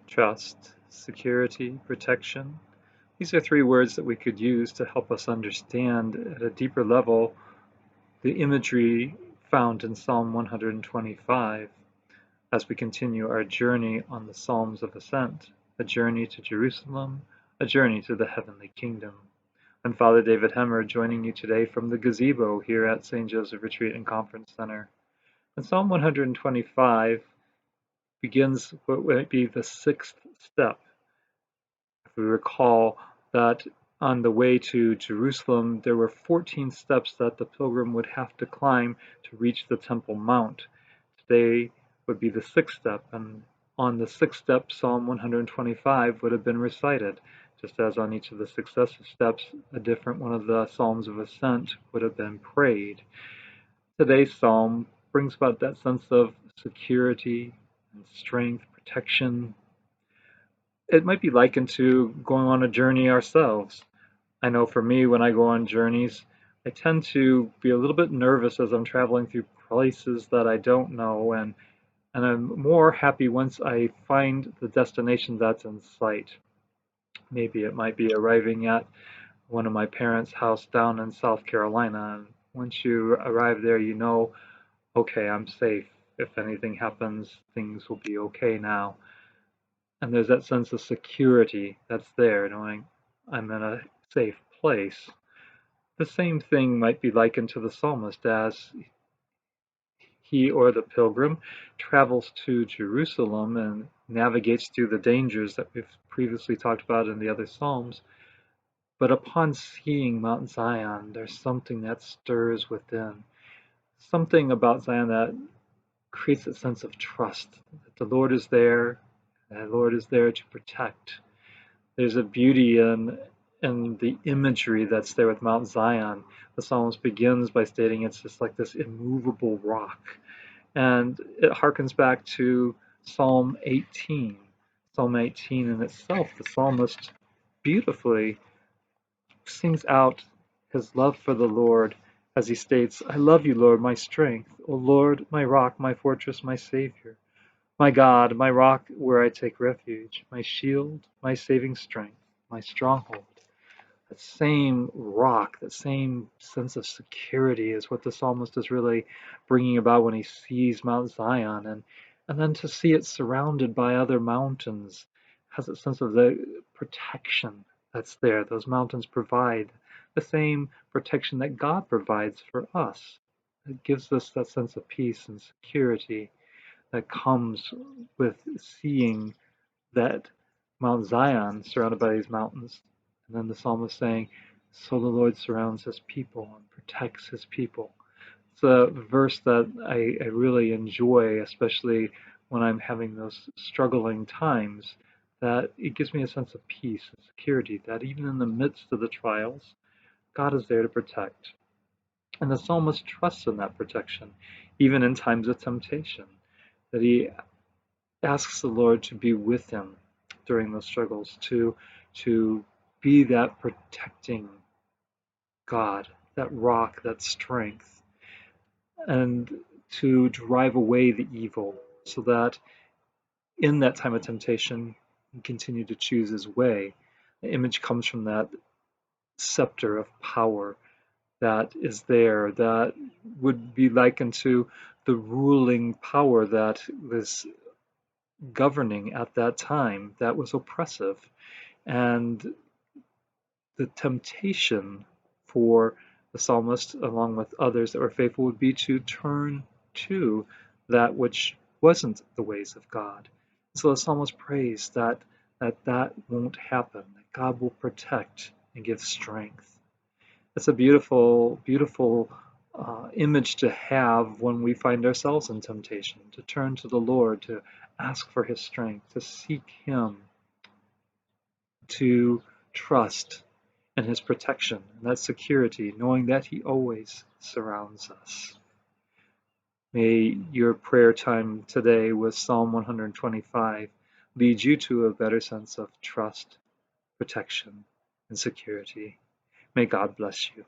trust, security, protection. These are three words that we could use to help us understand at a deeper level the imagery found in Psalm 125 as we continue our journey on the Psalms of Ascent, a journey to Jerusalem, a journey to the heavenly kingdom. I'm Father David Huemmer, joining you today from the gazebo here at St. Joseph Retreat and Conference Center. And Psalm 125 begins what might be the sixth step. If we recall that on the way to Jerusalem, there were 14 steps that the pilgrim would have to climb to reach the Temple Mount. Today would be the sixth step, and on the sixth step, Psalm 125 would have been recited, just as on each of the successive steps, a different one of the Psalms of Ascent would have been prayed. Today's psalm brings about that sense of security and strength, protection. It might be likened to going on a journey ourselves. I know for me, when I go on journeys, I tend to be a little bit nervous as I'm traveling through places that I don't know, and I'm more happy once I find the destination that's in sight. Maybe it might be arriving at one of my parents' house down in South Carolina, and once you arrive there, you know, okay, I'm safe. If anything happens, things will be okay now. And there's that sense of security that's there, knowing I'm in a safe place. The same thing might be likened to the psalmist as he or the pilgrim travels to Jerusalem and navigates through the dangers that we've previously talked about in the other psalms. But upon seeing Mount Zion, there's something that stirs within, something about Zion that creates a sense of trust that the Lord is there, and the Lord is there to protect. There's a beauty in the imagery that's there with Mount Zion. The psalmist begins by stating it's just like this immovable rock. And it harkens back to Psalm 18. Psalm 18 in itself, the psalmist beautifully sings out his love for the Lord as he states, I love you, Lord, my strength, O Lord, my rock, my fortress, my Savior, my God, my rock where I take refuge, my shield, my saving strength, my stronghold. That same rock, that same sense of security is what the psalmist is really bringing about when he sees Mount Zion. And then to see it surrounded by other mountains has a sense of the protection that's there. Those mountains provide the same protection that God provides for us. It gives us that sense of peace and security that comes with seeing that Mount Zion surrounded by these mountains. And then the psalmist saying, so the Lord surrounds his people and protects his people. It's a verse that I really enjoy, especially when I'm having those struggling times, that it gives me a sense of peace and security, that even in the midst of the trials, God is there to protect. And the psalmist trusts in that protection, even in times of temptation, that he asks the Lord to be with him during those struggles, to be that protecting God, that rock, that strength, and to drive away the evil so that in that time of temptation, he continue to choose his way. The image comes from that scepter of power that is there, that would be likened to the ruling power that was governing at that time, that was oppressive. And the temptation for the psalmist, along with others that were faithful, would be to turn to that which wasn't the ways of God. So the psalmist prays that won't happen, that God will protect and give strength. It's a beautiful, beautiful image to have when we find ourselves in temptation, to turn to the Lord, to ask for his strength, to seek him, to trust in his protection and that security, knowing that he always surrounds us. May your prayer time today with Psalm 125 lead you to a better sense of trust, protection, and security. May God bless you.